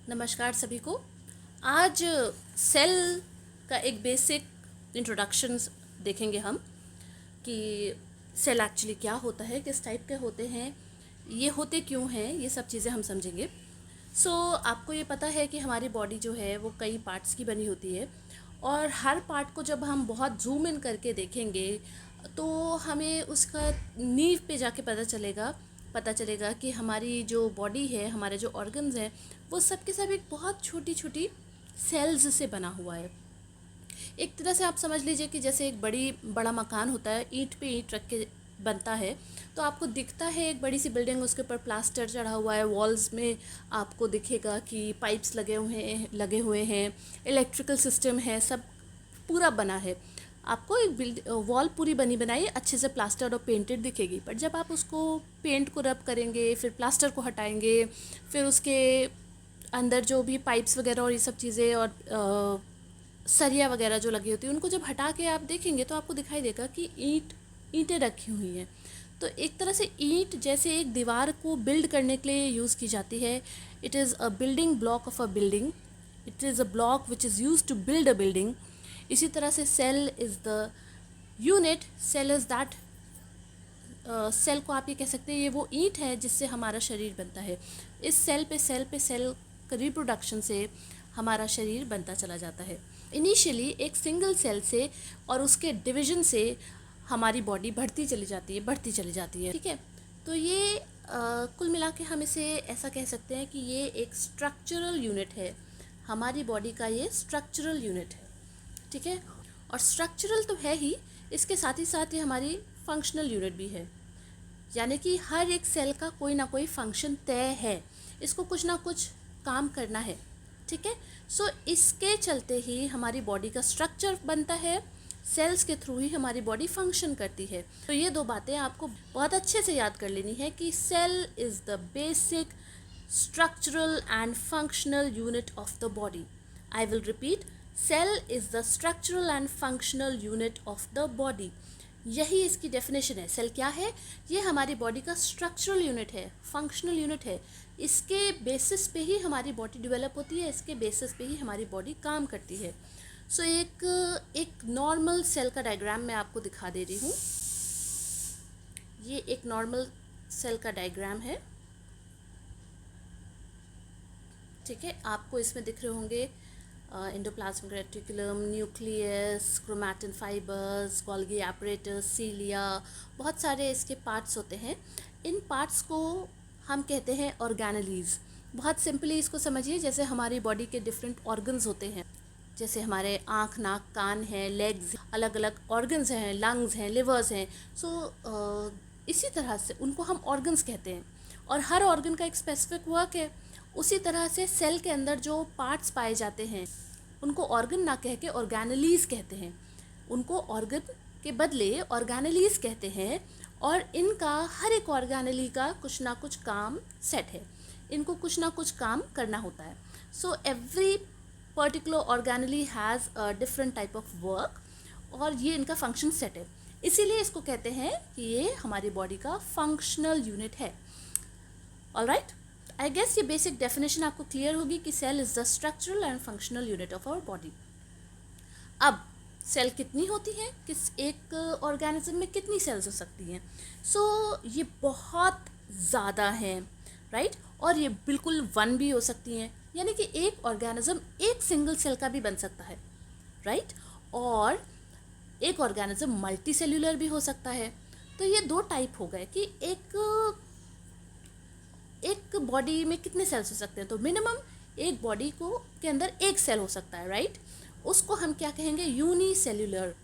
नमस्कार सभी को। आज सेल का एक बेसिक इंट्रोडक्शन देखेंगे हम कि सेल एक्चुअली क्या होता है, किस टाइप के होते हैं, ये होते क्यों हैं, ये सब चीज़ें हम समझेंगे। आपको ये पता है कि हमारी बॉडी जो है वो कई पार्ट्स की बनी होती है और हर पार्ट को जब हम बहुत जूम इन करके देखेंगे तो हमें उसका नींव पे जाके पता चलेगा कि हमारी जो बॉडी है, हमारे जो ऑर्गन्स हैं, वो सब के सब एक बहुत छोटी छोटी सेल्स से बना हुआ है। एक तरह से आप समझ लीजिए कि जैसे एक बड़ा मकान होता है, ईंट पे ईंट रख के बनता है, तो आपको दिखता है एक बड़ी सी बिल्डिंग, उसके ऊपर प्लास्टर चढ़ा हुआ है, वॉल्स में आपको दिखेगा कि पाइप्स लगे हुए हैं, इलेक्ट्रिकल सिस्टम है, सब पूरा बना है। आपको एक वॉल पूरी बनी बनाई अच्छे से प्लास्टर और पेंटेड दिखेगी, बट जब आप उसको पेंट को रब करेंगे, फिर प्लास्टर को हटाएंगे, फिर उसके अंदर जो भी पाइप्स वगैरह और ये सब चीज़ें और सरिया वगैरह जो लगी होती है, उनको जब हटा के आप देखेंगे तो आपको दिखाई देगा कि ईंटें रखी हुई हैं। तो एक तरह से ईंट जैसे एक दीवार को बिल्ड करने के लिए यूज़ की जाती है। It is a building block of a building, it is a block which is use to build a building. इसी तरह से cell is the unit, cell is that, cell को आप ये कह सकते हैं ये वो ईंट है जिससे हमारा शरीर बनता है। इस सेल रिप्रोडक्शन से हमारा शरीर बनता चला जाता है। इनिशियली एक सिंगल सेल से और उसके डिवीजन से हमारी बॉडी बढ़ती चली जाती है, ठीक है। तो ये कुल मिला के हम इसे ऐसा कह सकते हैं कि ये एक स्ट्रक्चरल यूनिट है, हमारी बॉडी का ये स्ट्रक्चरल यूनिट है, ठीक है। और स्ट्रक्चरल तो है ही, इसके साथ ही हमारी फंक्शनल यूनिट भी है, यानी कि हर एक सेल का कोई ना कोई फंक्शन तय है, इसको कुछ ना कुछ काम करना है, ठीक है। इसके चलते ही हमारी बॉडी का स्ट्रक्चर बनता है, सेल्स के थ्रू ही हमारी बॉडी फंक्शन करती है। तो ये दो बातें आपको बहुत अच्छे से याद कर लेनी है कि cell is the basic structural and functional unit of the body. I will repeat, cell is the structural and functional unit of the body. यही इसकी डेफिनेशन है। सेल क्या है? ये हमारी बॉडी का स्ट्रक्चरल यूनिट है, फंक्शनल यूनिट है। इसके बेसिस पे ही हमारी बॉडी डेवलप होती है, इसके बेसिस पे ही हमारी बॉडी काम करती है। एक नॉर्मल सेल का डायग्राम मैं आपको दिखा दे रही हूँ। ये एक नॉर्मल सेल का डायग्राम है, ठीक है। आपको इसमें दिख रहे होंगे endoplasmic reticulum, nucleus, chromatin fibres, Golgi apparatus, cilia, बहुत सारे इसके पार्ट्स होते हैं। इन पार्ट्स को हम कहते हैं ऑर्गेनेलीज। बहुत सिंपली इसको समझिए, जैसे हमारी बॉडी के डिफरेंट ऑर्गन्स होते हैं, जैसे हमारे आँख, नाक, कान हैं, लेग्स, अलग अलग ऑर्गन्स हैं, लंग्स हैं, लिवर्स हैं। इसी तरह से उनको हम ऑर्गन्स कहते हैं और हर ऑर्गन का एक स्पेसिफिक वर्क है। उसी तरह से सेल के अंदर जो पार्ट्स पाए जाते हैं उनको ऑर्गन ना कह के ऑर्गेनेलीज कहते हैं, उनको ऑर्गन के बदले ऑर्गेनेलीज कहते हैं। और इनका हर एक ऑर्गेनेली का कुछ ना कुछ काम सेट है, इनको कुछ ना कुछ काम करना होता है। Every particular organelle has a different type of work और ये इनका फंक्शन सेट है, इसीलिए इसको कहते हैं कि ये हमारी बॉडी का फंक्शनल यूनिट है। ऑलराइट, आई गेस ये बेसिक डेफिनेशन आपको क्लियर होगी कि cell is the structural and functional unit of our body. अब सेल कितनी होती है, किस एक ऑर्गेनिज्म में कितनी सेल्स हो सकती हैं? ये बहुत ज़्यादा हैं, राइट। और ये बिल्कुल वन भी हो सकती हैं, यानी कि एक ऑर्गेनिज्म एक सिंगल सेल का भी बन सकता है, राइट। और एक ऑर्गेनिज्म मल्टी सेल्यूलर भी हो सकता है। तो ये दो टाइप हो गए कि एक बॉडी में कितने सेल्स हो सकते हैं। तो मिनिमम एक बॉडी को के अंदर एक सेल हो सकता है, राइट। उसको हम क्या कहेंगे? यूनिसेल्यूलर।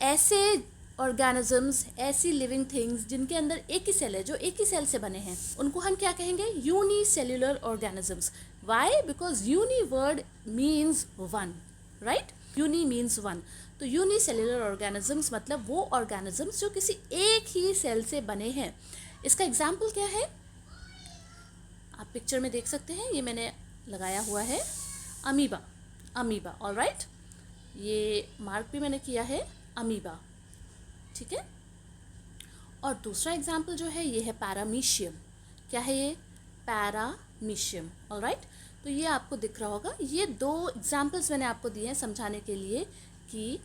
ऐसे ऑर्गेनिजम्स, ऐसी लिविंग थिंग्स जिनके अंदर एक ही सेल है, जो एक ही सेल से बने हैं, उनको हम क्या कहेंगे? Unicellular organisms. Why? Because uni word means one, right. Uni means one. तो यूनिसेल्यूलर ऑर्गेनिजम्स मतलब वो ऑर्गेनिजम्स जो किसी एक ही सेल से बने हैं। इसका एग्जाम्पल क्या है? आप पिक्चर में देख सकते हैं, ये मैंने लगाया हुआ है अमीबा, ऑलराइट। ये मार्क भी मैंने किया है अमीबा, ठीक है। और दूसरा एग्जाम्पल जो है ये है पैरामीशियम। क्या है ये? मीशियम। ऑलराइट, तो ये आपको दिख रहा होगा। ये 2 एग्जाम्पल्स मैंने आपको दिए हैं समझाने के लिए कि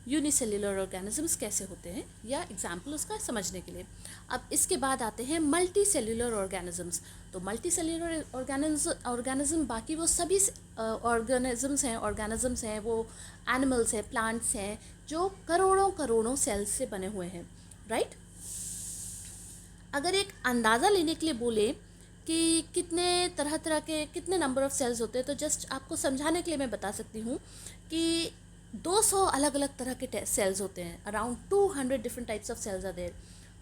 यूनिसेल्युलर ऑर्गेनिजम्स कैसे होते हैं, या एग्जाम्पल उसका समझने के लिए। अब इसके बाद आते हैं मल्टी सेल्युलर ऑर्गेनिजम्स। तो मल्टी सेल्युलर ऑर्गेनिज्म बाकी वो सभी ऑर्गेनिजम्स हैं, वो एनिमल्स हैं, प्लांट्स हैं, जो करोड़ों करोड़ों सेल्स से बने हुए हैं, राइट। अगर एक अंदाज़ा लेने के लिए बोले कि कितने तरह तरह के कितने नंबर ऑफ़ सेल्स होते हैं, तो जस्ट आपको समझाने के लिए मैं बता सकती हूँ कि 200 अलग अलग तरह के सेल्स होते हैं। Around 200 different types of cells are there,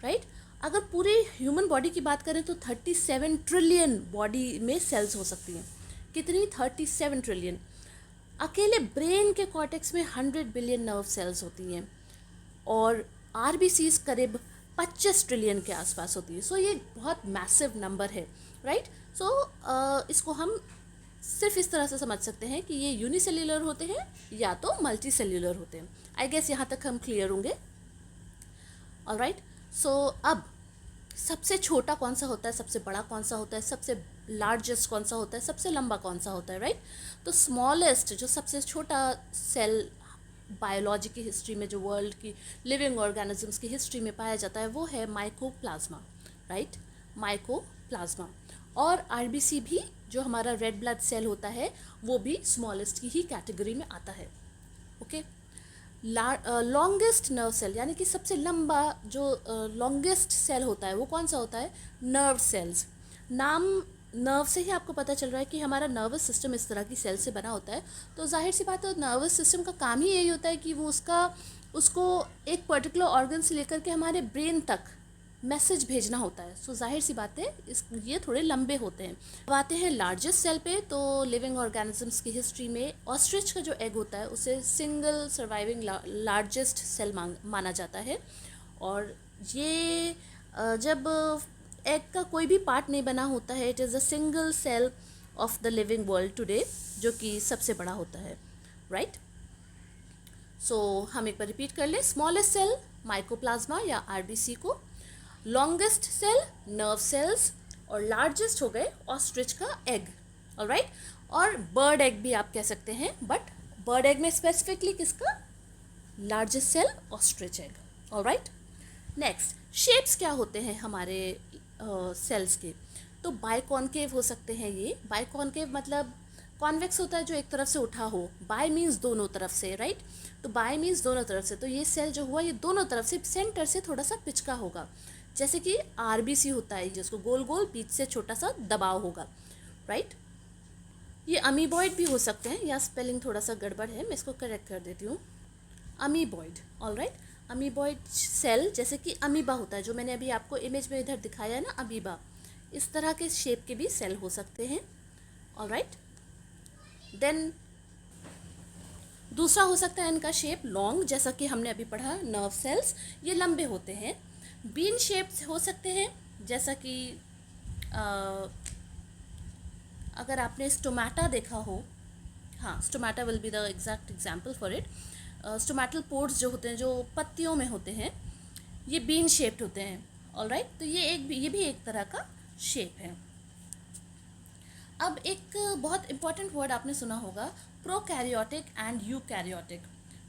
right. अगर पूरी ह्यूमन बॉडी की बात करें तो 37 ट्रिलियन बॉडी में सेल्स हो सकती हैं। कितनी? 37 ट्रिलियन। अकेले ब्रेन के कॉर्टेक्स में 100 बिलियन नर्व सेल्स होती हैं, और आरबीसीज करीब 25 ट्रिलियन के आसपास होती है। सो ये बहुत मैसिव नंबर है, राइट। सो इसको हम सिर्फ इस तरह से समझ सकते हैं कि ये यूनिसेल्युलर होते हैं या तो मल्टी सेल्युलर होते हैं। आई गेस यहाँ तक हम क्लियर होंगे। ऑलराइट, सो अब सबसे छोटा कौन सा होता है, सबसे बड़ा कौन सा होता है, सबसे लार्जेस्ट कौन सा होता है, सबसे लंबा कौन सा होता है, राइट। तो स्मॉलेस्ट, जो सबसे छोटा सेल बायोलॉजी की हिस्ट्री में, जो वर्ल्ड की लिविंग ऑर्गेनिजम्स की हिस्ट्री में पाया जाता है, वो है माइकोप्लाज्मा, राइट, माइकोप्लाज्मा। और आरबीसी भी, जो हमारा रेड ब्लड सेल होता है, वो भी स्मॉलेस्ट की ही कैटेगरी में आता है। ओके, लॉन्गेस्ट नर्व सेल, यानी कि सबसे लंबा जो लॉन्गेस्ट सेल होता है, वो कौन सा होता है? Nerve cells. नाम नर्व से ही आपको पता चल रहा है कि हमारा नर्वस सिस्टम इस तरह की सेल से बना होता है। तो जाहिर सी बात है, नर्वस सिस्टम का काम ही यही होता है कि वो उसको एक पर्टिकुलर ऑर्गन से लेकर के हमारे ब्रेन तक मैसेज भेजना होता है। सो जाहिर सी बात है, ये थोड़े लंबे होते हैं। अब आते हैं लार्जेस्ट सेल पे। तो लिविंग ऑर्गेनिजम्स की हिस्ट्री में ऑस्ट्रिच का जो एग होता है, उसे सिंगल सर्वाइविंग लार्जेस्ट सेल माना जाता है। और ये जब एग का कोई भी पार्ट नहीं बना होता है, it is a single cell of the living world today, जो कि सबसे बड़ा होता है, राइट। सो हम एक बार रिपीट कर ले। स्मॉलेस्ट सेल माइकोप्लाज्मा या आरबीसी को, लॉन्गेस्ट सेल नर्व सेल्स, और लार्जेस्ट हो गए ऑस्ट्रिच का एग, ऑलराइट। और बर्ड एग भी आप कह सकते हैं, बट बर्ड एग में स्पेसिफिकली किसका? Largest cell ostrich egg, alright. Next, shapes क्या होते हैं हमारे सेल्स के? तो बाइकॉन्केव हो सकते हैं ये। बाइकॉन्केव मतलब कॉन्वेक्स होता है जो एक तरफ से उठा हो, बाय मीन्स दोनों तरफ से, राइट। तो बाय मीन्स दोनों तरफ से, तो ये सेल जो हुआ ये दोनों तरफ से, सेंटर से थोड़ा सा पिचका होगा, जैसे कि आरबीसी होता है जिसको गोल गोल बीच से छोटा सा दबाव होगा, राइट। ये अमीबॉइड भी हो सकते हैं, या स्पेलिंग थोड़ा सा गड़बड़ है, मैं इसको करेक्ट कर देती हूँ। Amoeboid, alright. अमीबॉइड सेल, जैसे कि अमीबा होता है, जो मैंने अभी आपको इमेज में इधर दिखाया है ना, अमीबा, इस तरह के शेप के भी सेल हो सकते हैं, ऑलराइट। देन दूसरा हो सकता है इनका शेप लॉन्ग, जैसा कि हमने अभी पढ़ा नर्व सेल्स, ये लंबे होते हैं। बीन शेप्स हो सकते हैं, जैसा कि अगर आपने स्टोमेटा देखा हो, हाँ, stomata will be the exact example for it. Stomatal pores जो होते हैं, जो पत्तियों में होते हैं, ये बीन शेप्ड होते हैं, ऑलराइट। तो ये भी एक तरह का शेप है। अब एक बहुत इंपॉर्टेंट वर्ड आपने सुना होगा, प्रोकैरियोटिक एंड यूकैरियोटिक,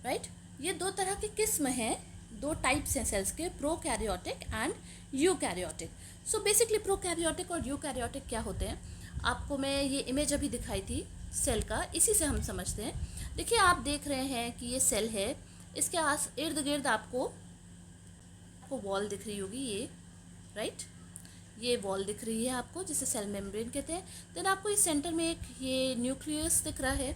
राइट। ये 2 तरह की किस्म हैं, 2 टाइप्स हैं सेल्स के, prokaryotic and eukaryotic. So basically prokaryotic और यूकैरियोटिक क्या होते हैं, आपको मैं ये इमेज अभी दिखाई थी सेल का, इसी से हम समझते हैं। देखिए, आप देख रहे हैं कि ये सेल है, इसके इर्द गिर्द आपको वॉल दिख रही होगी, ये, राइट। ये वॉल दिख रही है आपको, जिसे सेल मेम्ब्रेन कहते हैं। देन आपको इस सेंटर में एक ये न्यूक्लियस दिख रहा है।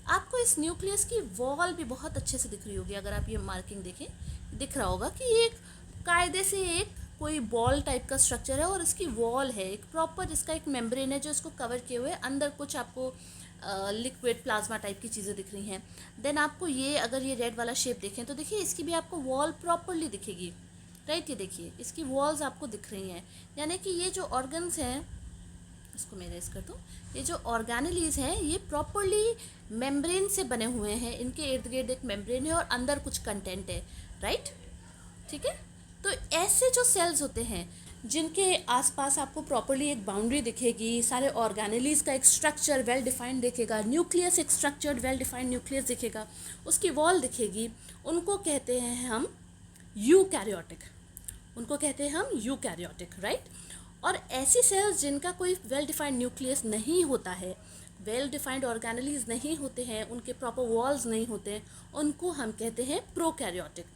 आपको इस न्यूक्लियस की वॉल भी बहुत अच्छे से दिख रही होगी। अगर आप ये मार्किंग देखें, दिख रहा होगा कि ये एक कायदे से एक कोई बॉल टाइप का स्ट्रक्चर है, और इसकी वॉल है, एक प्रॉपर इसका एक मेम्ब्रेन है जो इसको कवर किए हुए, अंदर कुछ आपको लिक्विड प्लाज्मा टाइप की चीज़ें दिख रही हैं। देन आपको ये, अगर ये रेड वाला शेप देखें तो देखिए इसकी भी आपको वॉल प्रॉपरली दिखेगी, राइट। ये देखिए इसकी वॉल्स आपको दिख रही हैं, यानी कि ये जो ऑर्गन्स हैं, इसको मैं इरेज कर दूँ, ये जो ऑर्गेनेलीज हैं ये प्रॉपरली मेम्ब्रेन से बने हुए हैं, इनके इर्द गिर्द एक मेम्ब्रेन है और अंदर कुछ कंटेंट है, राइट, ठीक है। तो ऐसे जो सेल्स होते हैं, जिनके आसपास आपको प्रॉपरली एक बाउंड्री दिखेगी, सारे ऑर्गेनेलीज का एक स्ट्रक्चर वेल डिफाइंड दिखेगा, न्यूक्लियस एक स्ट्रक्चर्ड वेल डिफाइंड न्यूक्लियस दिखेगा, उसकी वॉल दिखेगी, उनको कहते हैं हम यूकैरियोटिक। उनको कहते हैं हम यूकैरियोटिक, राइट। और ऐसी सेल्स जिनका कोई वेल डिफाइंड न्यूक्लियस नहीं होता है, वेल डिफाइंड ऑर्गेनेलीज नहीं होते हैं, उनके प्रॉपर वॉल्स नहीं होते हैं, उनको हम कहते हैं prokaryotic,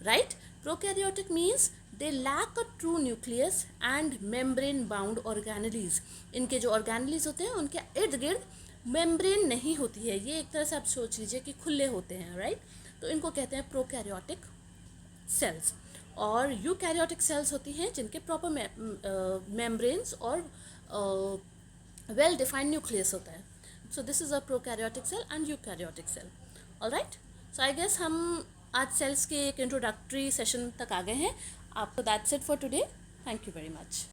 right. Prokaryotic means they lack a true nucleus and membrane bound organelles. इनके जो ऑर्गेनेलीज होते हैं उनके इर्द गिर्द मेम्ब्रेन नहीं होती है, ये एक तरह से आप सोच लीजिए कि खुले होते हैं, राइट। तो इनको कहते हैं प्रोकैरियोटिक सेल्स। और यूकैरियोटिक सेल्स होती हैं जिनके प्रॉपर मेम्ब्रेन्स और वेल डिफाइंड न्यूक्लियस होता है। So this is a prokaryotic cell and eukaryotic cell. Alright, so I guess हम आज सेल्स के एक इंट्रोडक्टरी सेशन तक आ गए हैं। आपको that's it for today. Thank you very much.